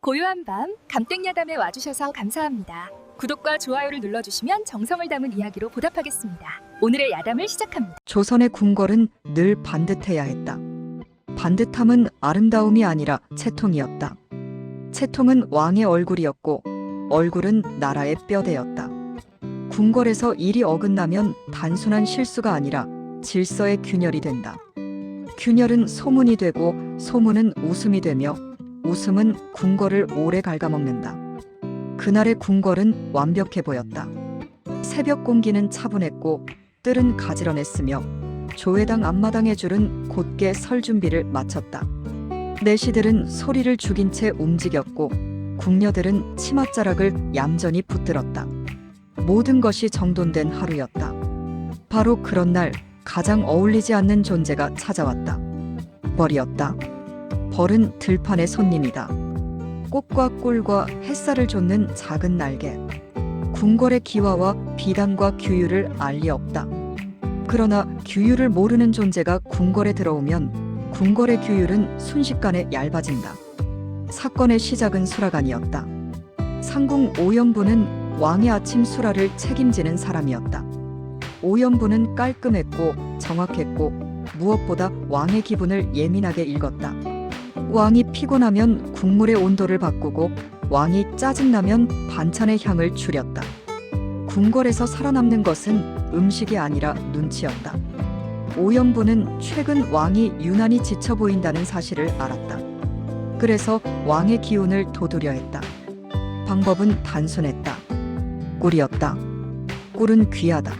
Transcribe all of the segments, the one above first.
고요한 밤 감땡야담에 와주셔서 감사합니다. 구독과 좋아요를 눌러주시면 정성을 담은 이야기로 보답하겠습니다. 오늘의 야담을 시작합니다. 조선의 궁궐은 늘 반듯해야 했다. 반듯함은 아름다움이 아니라 채통이었다. 채통은 왕의 얼굴이었고 얼굴은 나라의 뼈대였다. 궁궐에서 일이 어긋나면 단순한 실수가 아니라 질서의 균열이 된다. 균열은 소문이 되고 소문은 웃음이 되며 웃음은 궁궐을 오래 갉아먹는다. 그날의 궁궐은 완벽해 보였다. 새벽 공기는 차분했고 뜰은 가지런했으며 조회당 앞마당의 줄은 곧게 설 준비를 마쳤다. 내시들은 소리를 죽인 채 움직였고 궁녀들은 치맛자락을 얌전히 붙들었다. 모든 것이 정돈된 하루였다. 바로 그런 날 가장 어울리지 않는 존재가 찾아왔다. 벌이었다. 벌은 들판의 손님이다. 꽃과 꿀과 햇살을 좇는 작은 날개. 궁궐의 기와와 비단과 규율을 알 리 없다. 그러나 규율을 모르는 존재가 궁궐에 들어오면 궁궐의 규율은 순식간에 얇아진다. 사건의 시작은 수라간이었다. 상궁 오연부는 왕의 아침 수라를 책임지는 사람이었다. 오연부는 깔끔했고 정확했고 무엇보다 왕의 기분을 예민하게 읽었다. 왕이 피곤하면 국물의 온도를 바꾸고 왕이 짜증나면 반찬의 향을 줄였다. 궁궐에서 살아남는 것은 음식이 아니라 눈치였다. 오연부는 최근 왕이 유난히 지쳐 보인다는 사실을 알았다. 그래서 왕의 기운을 돋우려 했다. 방법은 단순했다. 꿀이었다. 꿀은 귀하다.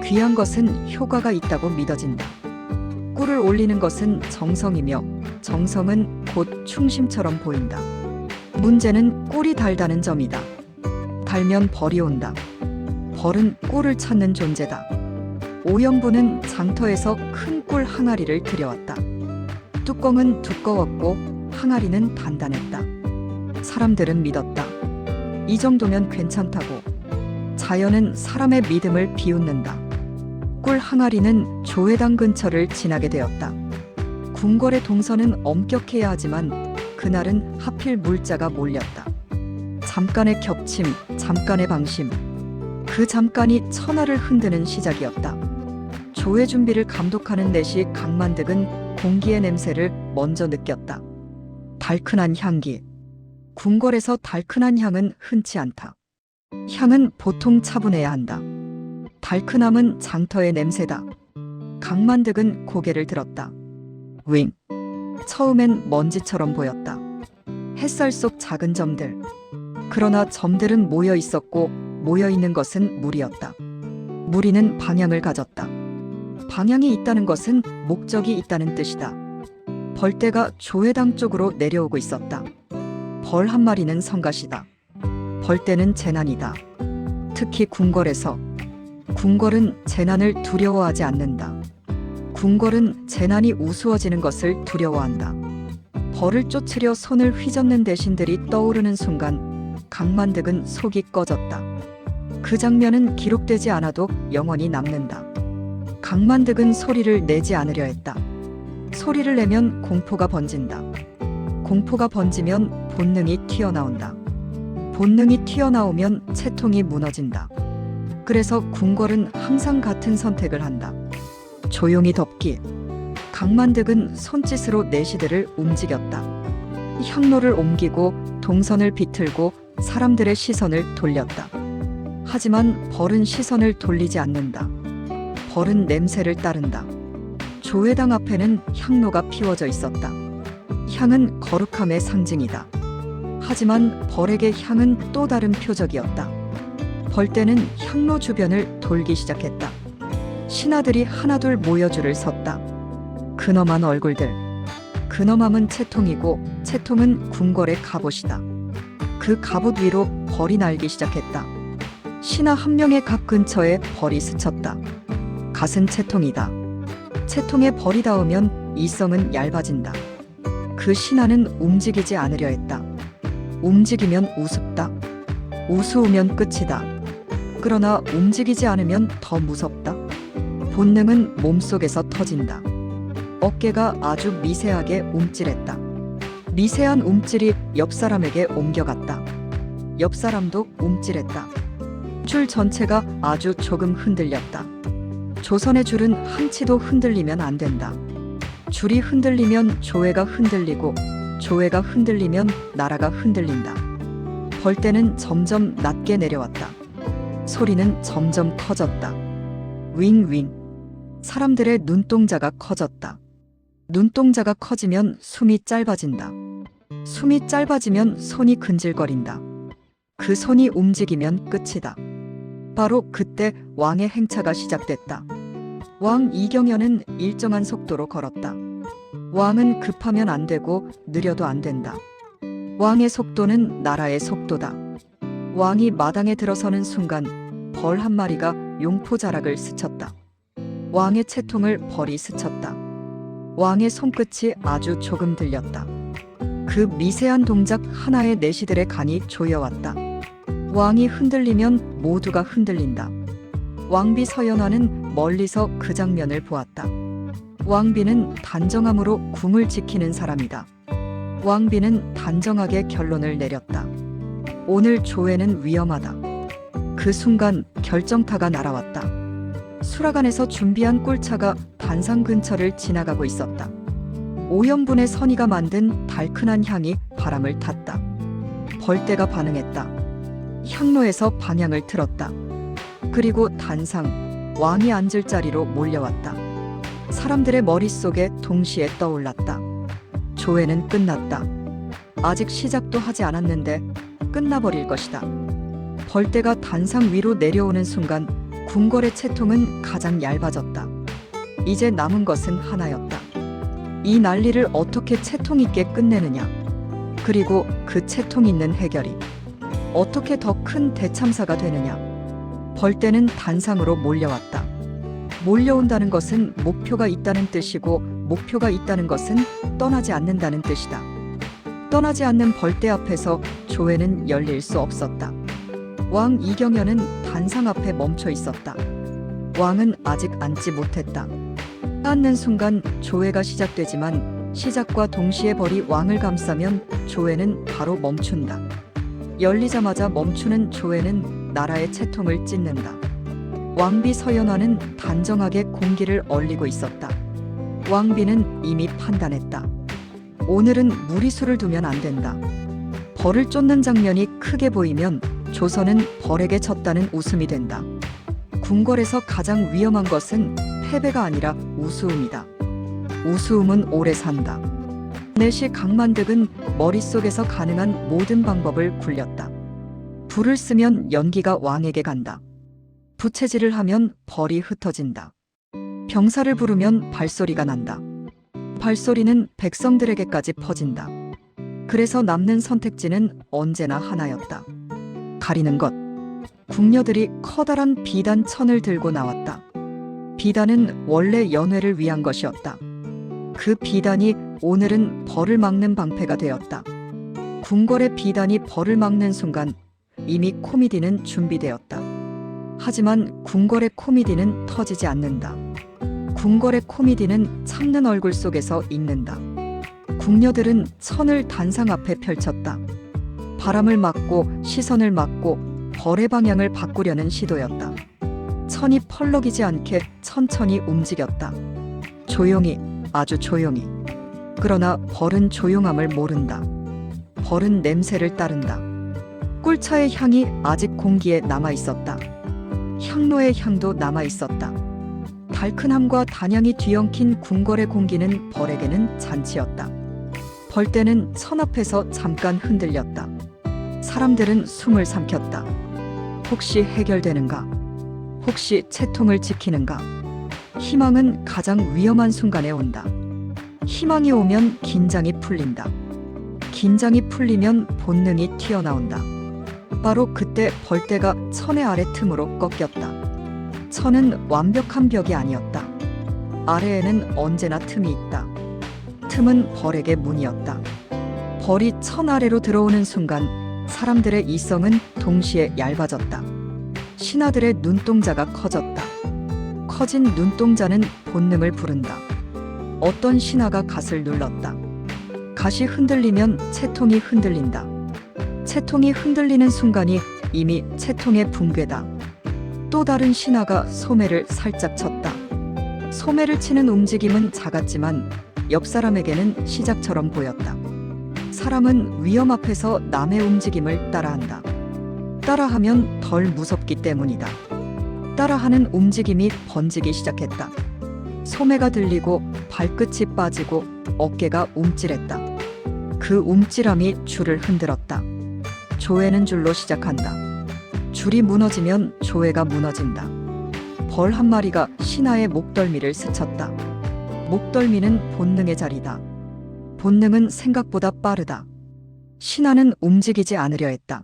귀한 것은 효과가 있다고 믿어진다. 꿀을 올리는 것은 정성이며 정성은 곧 충심처럼 보인다. 문제는 꿀이 달다는 점이다. 달면 벌이 온다. 벌은 꿀을 찾는 존재다. 오연부는 장터에서 큰 꿀 항아리를 들여왔다. 뚜껑은 두꺼웠고 항아리는 단단했다. 사람들은 믿었다. 이 정도면 괜찮다고. 자연은 사람의 믿음을 비웃는다. 꿀 항아리는 조회당 근처를 지나게 되었다. 궁궐의 동선은 엄격해야 하지만 그날은 하필 물자가 몰렸다. 잠깐의 겹침, 잠깐의 방심. 그 잠깐이 천하를 흔드는 시작이었다. 조회 준비를 감독하는 내시 강만득은 공기의 냄새를 먼저 느꼈다. 달큰한 향기. 궁궐에서 달큰한 향은 흔치 않다. 향은 보통 차분해야 한다. 달큰함은 장터의 냄새다. 강만득은 고개를 들었다. 윙. 처음엔 먼지처럼 보였다. 햇살 속 작은 점들. 그러나 점들은 모여 있었고 모여 있는 것은 물이었다. 무리는 방향을 가졌다. 방향이 있다는 것은 목적이 있다는 뜻이다. 벌떼가 조회당 쪽으로 내려오고 있었다. 벌 한 마리는 성가시다. 벌떼는 재난이다. 특히 궁궐에서. 궁궐은 재난을 두려워하지 않는다. 궁궐은 재난이 우스워지는 것을 두려워한다. 벌을 쫓으려 손을 휘젓는 대신들이 떠오르는 순간 강만득은 속이 꺼졌다. 그 장면은 기록되지 않아도 영원히 남는다. 강만득은 소리를 내지 않으려 했다. 소리를 내면 공포가 번진다. 공포가 번지면 본능이 튀어나온다. 본능이 튀어나오면 채통이 무너진다. 그래서 궁궐은 항상 같은 선택을 한다. 조용히 덮기. 강만득은 손짓으로 내시들을 움직였다. 향로를 옮기고 동선을 비틀고 사람들의 시선을 돌렸다. 하지만 벌은 시선을 돌리지 않는다. 벌은 냄새를 따른다. 조회당 앞에는 향로가 피워져 있었다. 향은 거룩함의 상징이다. 하지만 벌에게 향은 또 다른 표적이었다. 벌떼는 향로 주변을 돌기 시작했다. 신하들이 하나둘 모여 줄을 섰다. 근엄한 얼굴들. 근엄함은 채통이고 채통은 궁궐의 갑옷이다. 그 갑옷 위로 벌이 날기 시작했다. 신하 한 명의 갑 근처에 벌이 스쳤다. 갓은 채통이다. 채통에 벌이 닿으면 이성은 얇아진다. 그 신하는 움직이지 않으려 했다. 움직이면 우습다. 우스우면 끝이다. 그러나 움직이지 않으면 더 무섭다. 본능은 몸속에서 터진다. 어깨가 아주 미세하게 움찔했다. 미세한 움찔이 옆 사람에게 옮겨갔다. 옆 사람도 움찔했다. 줄 전체가 아주 조금 흔들렸다. 조선의 줄은 한치도 흔들리면 안 된다. 줄이 흔들리면 조회가 흔들리고 조회가 흔들리면 나라가 흔들린다. 벌떼는 점점 낮게 내려왔다. 소리는 점점 커졌다. 윙윙. 사람들의 눈동자가 커졌다. 눈동자가 커지면 숨이 짧아진다. 숨이 짧아지면 손이 근질거린다. 그 손이 움직이면 끝이다. 바로 그때 왕의 행차가 시작됐다. 왕 이경연은 일정한 속도로 걸었다. 왕은 급하면 안 되고 느려도 안 된다. 왕의 속도는 나라의 속도다. 왕이 마당에 들어서는 순간 벌 한 마리가 용포자락을 스쳤다. 왕의 채통을 벌이 스쳤다. 왕의 손끝이 아주 조금 들렸다. 그 미세한 동작 하나에 내시들의 간이 조여왔다. 왕이 흔들리면 모두가 흔들린다. 왕비 서연화는 멀리서 그 장면을 보았다. 왕비는 단정함으로 궁을 지키는 사람이다. 왕비는 단정하게 결론을 내렸다. 오늘 조회는 위험하다. 그 순간 결정타가 날아왔다. 수라간에서 준비한 꿀차가 단상 근처를 지나가고 있었다. 오연분의 선의가 만든 달큰한 향이 바람을 탔다. 벌떼가 반응했다. 향로에서 방향을 틀었다. 그리고 단상, 왕이 앉을 자리로 몰려왔다. 사람들의 머릿속에 동시에 떠올랐다. 조회는 끝났다. 아직 시작도 하지 않았는데 끝나버릴 것이다. 벌떼가 단상 위로 내려오는 순간 궁궐의 채통은 가장 얇아졌다. 이제 남은 것은 하나였다. 이 난리를 어떻게 채통 있게 끝내느냐. 그리고 그 채통 있는 해결이 어떻게 더 큰 대참사가 되느냐. 벌떼는 단상으로 몰려왔다. 몰려온다는 것은 목표가 있다는 뜻이고 목표가 있다는 것은 떠나지 않는다는 뜻이다. 떠나지 않는 벌떼 앞에서 조회는 열릴 수 없었다. 왕 이경연은 단상 앞에 멈춰 있었다. 왕은 아직 앉지 못했다. 앉는 순간 조회가 시작되지만 시작과 동시에 벌이 왕을 감싸면 조회는 바로 멈춘다. 열리자마자 멈추는 조회는 나라의 채통을 찢는다. 왕비 서연화는 단정하게 공기를 얼리고 있었다. 왕비는 이미 판단했다. 오늘은 무리수를 두면 안 된다. 벌을 쫓는 장면이 크게 보이면 조선은 벌에게 졌다는 웃음이 된다. 궁궐에서 가장 위험한 것은 패배가 아니라 우스움이다. 우스움은 오래 산다. 내시 강만득은 머릿속에서 가능한 모든 방법을 굴렸다. 불을 쓰면 연기가 왕에게 간다. 부채질을 하면 벌이 흩어진다. 병사를 부르면 발소리가 난다. 발소리는 백성들에게까지 퍼진다. 그래서 남는 선택지는 언제나 하나였다. 가리는 것. 궁녀들이 커다란 비단 천을 들고 나왔다. 비단은 원래 연회를 위한 것이었다. 그 비단이 오늘은 벌을 막는 방패가 되었다. 궁궐의 비단이 벌을 막는 순간 이미 코미디는 준비되었다. 하지만 궁궐의 코미디는 터지지 않는다. 궁궐의 코미디는 참는 얼굴 속에서 익는다. 궁녀들은 천을 단상 앞에 펼쳤다. 바람을 막고 시선을 막고 벌의 방향을 바꾸려는 시도였다. 천이 펄럭이지 않게 천천히 움직였다. 조용히, 아주 조용히. 그러나 벌은 조용함을 모른다. 벌은 냄새를 따른다. 꿀차의 향이 아직 공기에 남아 있었다. 향로의 향도 남아 있었다. 달큰함과 단향이 뒤엉킨 궁궐의 공기는 벌에게는 잔치였다. 벌떼는 천 앞에서 잠깐 흔들렸다. 사람들은 숨을 삼켰다. 혹시 해결되는가? 혹시 채통을 지키는가? 희망은 가장 위험한 순간에 온다. 희망이 오면 긴장이 풀린다. 긴장이 풀리면 본능이 튀어나온다. 바로 그때 벌떼가 천의 아래 틈으로 꺾였다. 천은 완벽한 벽이 아니었다. 아래에는 언제나 틈이 있다. 틈은 벌에게 문이었다. 벌이 천 아래로 들어오는 순간 사람들의 이성은 동시에 얇아졌다. 신하들의 눈동자가 커졌다. 커진 눈동자는 본능을 부른다. 어떤 신하가 갓을 눌렀다. 갓이 흔들리면 채통이 흔들린다. 채통이 흔들리는 순간이 이미 채통의 붕괴다. 또 다른 신하가 소매를 살짝 쳤다. 소매를 치는 움직임은 작았지만 옆 사람에게는 시작처럼 보였다. 사람은 위험 앞에서 남의 움직임을 따라한다. 따라하면 덜 무섭기 때문이다. 따라하는 움직임이 번지기 시작했다. 소매가 들리고 발끝이 빠지고 어깨가 움찔했다. 그 움찔함이 줄을 흔들었다. 조회는 줄로 시작한다. 줄이 무너지면 조회가 무너진다. 벌 한 마리가 신하의 목덜미를 스쳤다. 목덜미는 본능의 자리다. 본능은 생각보다 빠르다. 신하는 움직이지 않으려 했다.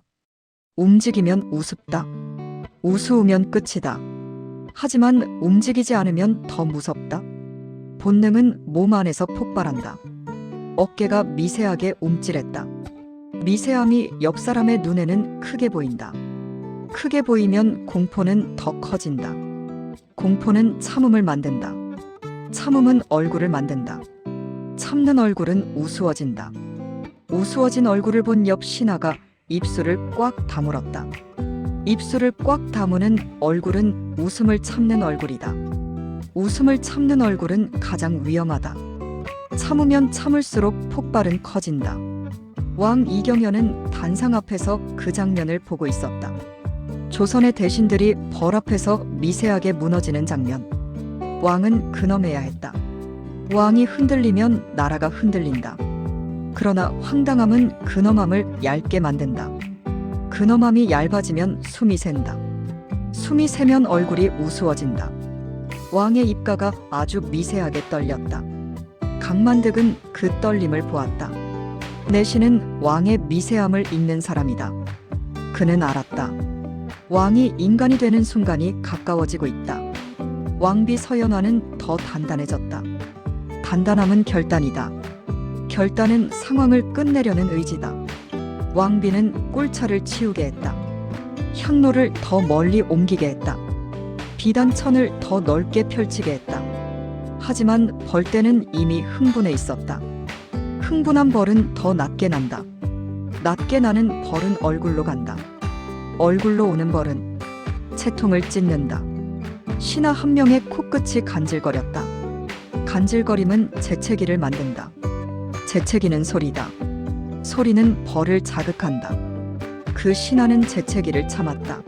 움직이면 우습다. 우스우면 끝이다. 하지만 움직이지 않으면 더 무섭다. 본능은 몸 안에서 폭발한다. 어깨가 미세하게 움찔했다. 미세함이 옆 사람의 눈에는 크게 보인다. 크게 보이면 공포는 더 커진다. 공포는 참음을 만든다. 참음은 얼굴을 만든다. 참는 얼굴은 우스워진다. 우스워진 얼굴을 본 옆 신하가 입술을 꽉 다물었다. 입술을 꽉 다무는 얼굴은 웃음을 참는 얼굴이다. 웃음을 참는 얼굴은 가장 위험하다. 참으면 참을수록 폭발은 커진다. 왕 이경현은 단상 앞에서 그 장면을 보고 있었다. 조선의 대신들이 벌 앞에서 미세하게 무너지는 장면. 왕은 근엄해야 했다. 왕이 흔들리면 나라가 흔들린다. 그러나 황당함은 근엄함을 얇게 만든다. 근엄함이 얇아지면 숨이 샌다. 숨이 새면 얼굴이 우스워진다. 왕의 입가가 아주 미세하게 떨렸다. 강만득은 그 떨림을 보았다. 내신은 왕의 미세함을 읽는 사람이다. 그는 알았다. 왕이 인간이 되는 순간이 가까워지고 있다. 왕비 서연화는 더 단단해졌다. 단단함은 결단이다. 결단은 상황을 끝내려는 의지다. 왕비는 꿀차를 치우게 했다. 향로를 더 멀리 옮기게 했다. 비단천을 더 넓게 펼치게 했다. 하지만 벌떼는 이미 흥분해 있었다. 흥분한 벌은 더 낮게 난다. 낮게 나는 벌은 얼굴로 간다. 얼굴로 오는 벌은 채통을 찢는다. 신하 한 명의 코끝이 간질거렸다. 간질거림은 재채기를 만든다. 재채기는 소리다. 소리는 벌을 자극한다. 그 신하는 재채기를 참았다.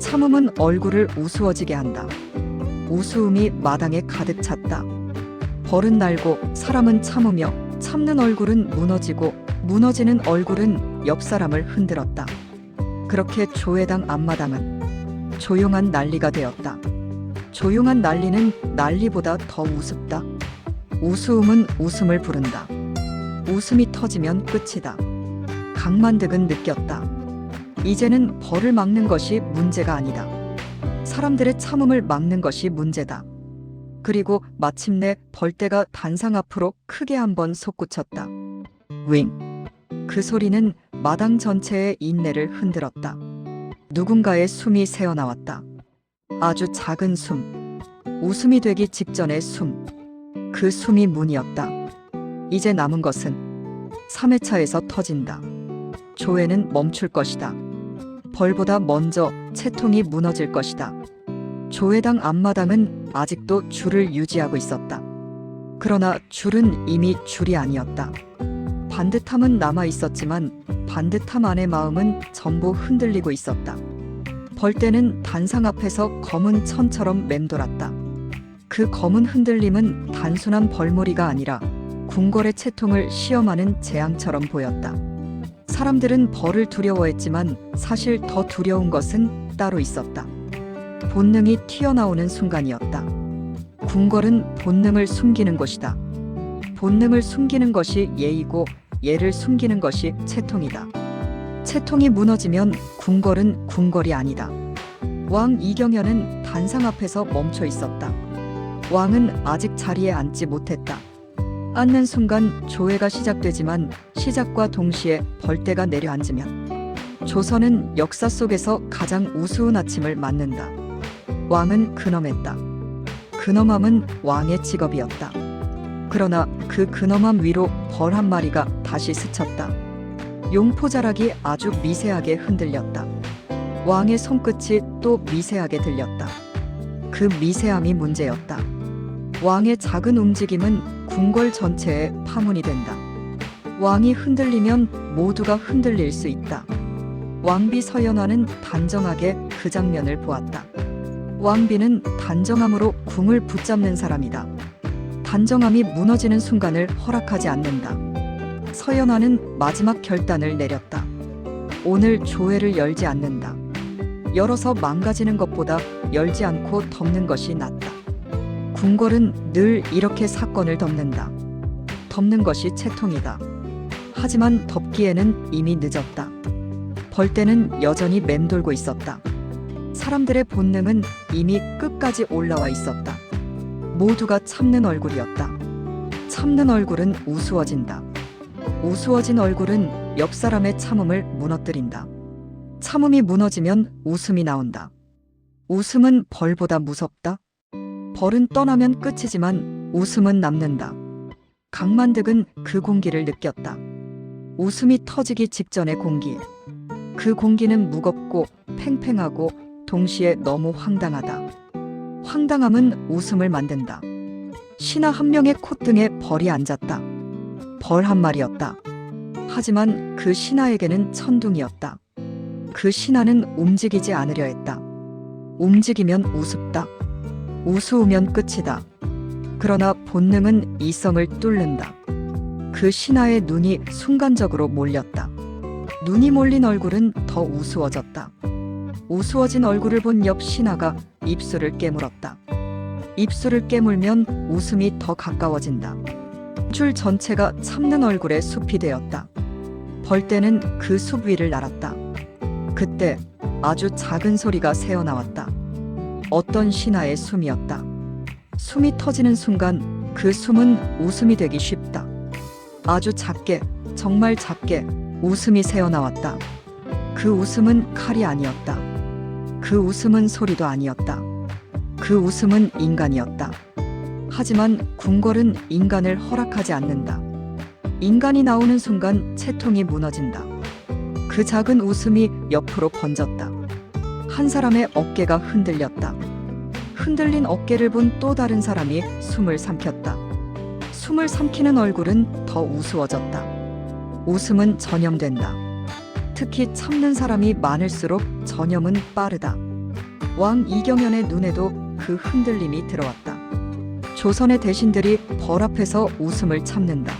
참음은 얼굴을 우스워지게 한다. 우스움이 마당에 가득 찼다. 벌은 날고 사람은 참으며 참는 얼굴은 무너지고 무너지는 얼굴은 옆 사람을 흔들었다. 그렇게 조회당 앞마당은 조용한 난리가 되었다. 조용한 난리는 난리보다 더 우습다. 우스움은 웃음을 부른다. 웃음이 터지면 끝이다. 강만득은 느꼈다. 이제는 벌을 막는 것이 문제가 아니다. 사람들의 참음을 막는 것이 문제다. 그리고 마침내 벌떼가 단상 앞으로 크게 한번 솟구쳤다. 윙! 그 소리는 마당 전체의 인내를 흔들었다. 누군가의 숨이 새어나왔다. 아주 작은 숨. 웃음이 되기 직전의 숨. 그 숨이 문이었다. 이제 남은 것은 3회차에서 터진다. 조회는 멈출 것이다. 벌보다 먼저 채통이 무너질 것이다. 조회당 앞마당은 아직도 줄을 유지하고 있었다. 그러나 줄은 이미 줄이 아니었다. 반듯함은 남아 있었지만 반듯함 안의 마음은 전부 흔들리고 있었다. 벌떼는 단상 앞에서 검은 천처럼 맴돌았다. 그 검은 흔들림은 단순한 벌무리가 아니라 궁궐의 채통을 시험하는 재앙처럼 보였다. 사람들은 벌을 두려워했지만 사실 더 두려운 것은 따로 있었다. 본능이 튀어나오는 순간이었다. 궁궐은 본능을 숨기는 곳이다. 본능을 숨기는 것이 예의고 예를 숨기는 것이 채통이다. 채통이 무너지면 궁궐은 궁궐이 아니다. 왕 이경현은 단상 앞에서 멈춰 있었다. 왕은 아직 자리에 앉지 못했다. 앉는 순간 조회가 시작되지만 시작과 동시에 벌떼가 내려앉으면 조선은 역사 속에서 가장 우스운 아침을 맞는다. 왕은 근엄했다. 근엄함은 왕의 직업이었다. 그러나 그 근엄함 위로 벌 한 마리가 다시 스쳤다. 용포자락이 아주 미세하게 흔들렸다. 왕의 손끝이 또 미세하게 들렸다. 그 미세함이 문제였다. 왕의 작은 움직임은 궁궐 전체에 파문이 된다. 왕이 흔들리면 모두가 흔들릴 수 있다. 왕비 서연화는 단정하게 그 장면을 보았다. 왕비는 단정함으로 궁을 붙잡는 사람이다. 단정함이 무너지는 순간을 허락하지 않는다. 서연화는 마지막 결단을 내렸다. 오늘 조회를 열지 않는다. 열어서 망가지는 것보다 열지 않고 덮는 것이 낫다. 궁궐은 늘 이렇게 사건을 덮는다. 덮는 것이 채통이다. 하지만 덮기에는 이미 늦었다. 벌떼는 여전히 맴돌고 있었다. 사람들의 본능은 이미 끝까지 올라와 있었다. 모두가 참는 얼굴이었다. 참는 얼굴은 우스워진다. 우스워진 얼굴은 옆 사람의 참음을 무너뜨린다. 참음이 무너지면 웃음이 나온다. 웃음은 벌보다 무섭다. 벌은 떠나면 끝이지만 웃음은 남는다. 강만득은 그 공기를 느꼈다. 웃음이 터지기 직전의 공기. 그 공기는 무겁고 팽팽하고 동시에 너무 황당하다. 황당함은 웃음을 만든다. 신하 한 명의 콧등에 벌이 앉았다. 벌 한 마리였다. 하지만 그 신하에게는 천둥이었다. 그 신하는 움직이지 않으려 했다. 움직이면 우습다. 우스우면 끝이다. 그러나 본능은 이성을 뚫는다. 그 신하의 눈이 순간적으로 몰렸다. 눈이 몰린 얼굴은 더 우스워졌다. 우스워진 얼굴을 본 옆 신하가 입술을 깨물었다. 입술을 깨물면 웃음이 더 가까워진다. 줄 전체가 참는 얼굴의 숲이 되었다. 벌떼는 그 숲 위를 날았다. 그때 아주 작은 소리가 새어나왔다. 어떤 신하의 숨이었다. 숨이 터지는 순간 그 숨은 웃음이 되기 쉽다. 아주 작게, 정말 작게 웃음이 새어나왔다. 그 웃음은 칼이 아니었다. 그 웃음은 소리도 아니었다. 그 웃음은 인간이었다. 하지만 궁궐은 인간을 허락하지 않는다. 인간이 나오는 순간 채통이 무너진다. 그 작은 웃음이 옆으로 번졌다. 한 사람의 어깨가 흔들렸다. 흔들린 어깨를 본 또 다른 사람이 숨을 삼켰다. 숨을 삼키는 얼굴은 더 우스워졌다. 웃음은 전염된다. 특히 참는 사람이 많을수록 전염은 빠르다. 왕 이경연의 눈에도 그 흔들림이 들어왔다. 조선의 대신들이 벌 앞에서 웃음을 참는다.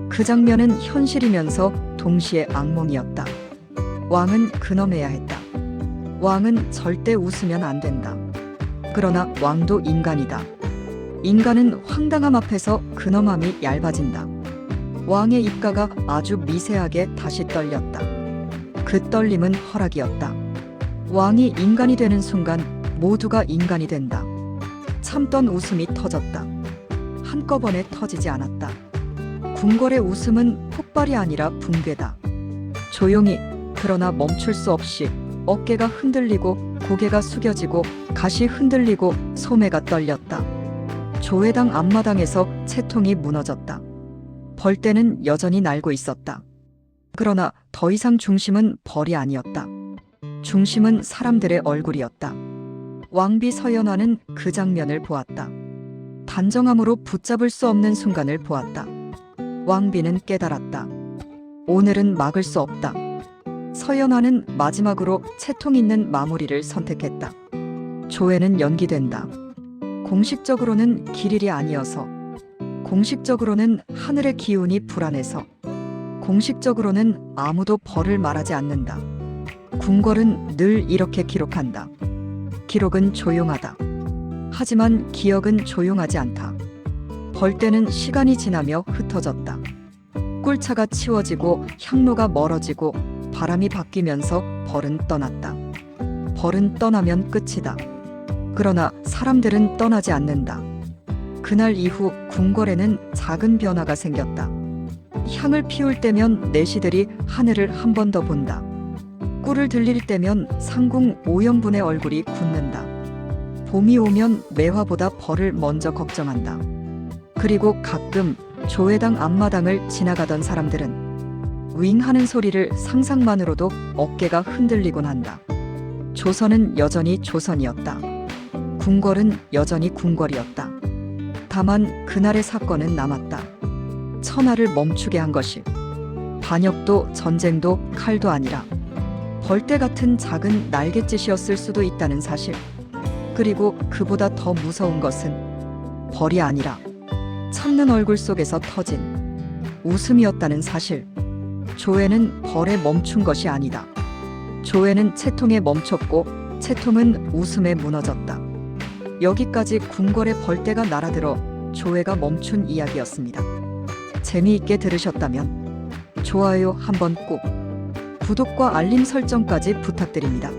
그 장면은 현실이면서 동시에 악몽이었다. 왕은 근엄해야 했다. 왕은 절대 웃으면 안 된다. 그러나 왕도 인간이다. 인간은 황당함 앞에서 근엄함이 얇아진다. 왕의 입가가 아주 미세하게 다시 떨렸다. 그 떨림은 허락이었다. 왕이 인간이 되는 순간 모두가 인간이 된다. 참던 웃음이 터졌다. 한꺼번에 터지지 않았다. 궁궐의 웃음은 폭발이 아니라 붕괴다. 조용히, 그러나 멈출 수 없이 어깨가 흔들리고 고개가 숙여지고 가시 흔들리고 소매가 떨렸다. 조회당 앞마당에서 채통이 무너졌다. 벌떼는 여전히 날고 있었다. 그러나 더 이상 중심은 벌이 아니었다. 중심은 사람들의 얼굴이었다. 왕비 서연화는 그 장면을 보았다. 단정함으로 붙잡을 수 없는 순간을 보았다. 왕비는 깨달았다. 오늘은 막을 수 없다. 서연화는 마지막으로 채통 있는 마무리를 선택했다. 조회는 연기된다. 공식적으로는 길일이 아니어서, 공식적으로는 하늘의 기운이 불안해서, 공식적으로는 아무도 벌을 말하지 않는다. 궁궐은 늘 이렇게 기록한다. 기록은 조용하다. 하지만 기억은 조용하지 않다. 벌떼는 시간이 지나며 흩어졌다. 꿀차가 치워지고 향로가 멀어지고 바람이 바뀌면서 벌은 떠났다. 벌은 떠나면 끝이다. 그러나 사람들은 떠나지 않는다. 그날 이후 궁궐에는 작은 변화가 생겼다. 향을 피울 때면 내시들이 하늘을 한 번 더 본다. 꿀을 들릴 때면 상궁 오연분의 얼굴이 굳는다. 봄이 오면 매화보다 벌을 먼저 걱정한다. 그리고 가끔 조회당 앞마당을 지나가던 사람들은 윙 하는 소리를 상상만으로도 어깨가 흔들리곤 한다. 조선은 여전히 조선이었다. 궁궐은 여전히 궁궐이었다. 다만 그날의 사건은 남았다. 천하를 멈추게 한 것이 반역도 전쟁도 칼도 아니라 벌떼 같은 작은 날갯짓이었을 수도 있다는 사실. 그리고 그보다 더 무서운 것은 벌이 아니라 참는 얼굴 속에서 터진 웃음이었다는 사실. 조회는 벌에 멈춘 것이 아니다. 조회는 채통에 멈췄고 채통은 웃음에 무너졌다. 여기까지 궁궐의 벌떼가 날아들어 조회가 멈춘 이야기였습니다. 재미있게 들으셨다면 좋아요 한번 꼭, 구독과 알림 설정까지 부탁드립니다.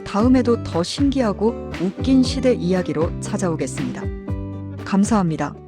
다음에도 더 신기하고 웃긴 시대 이야기로 찾아오겠습니다. 감사합니다.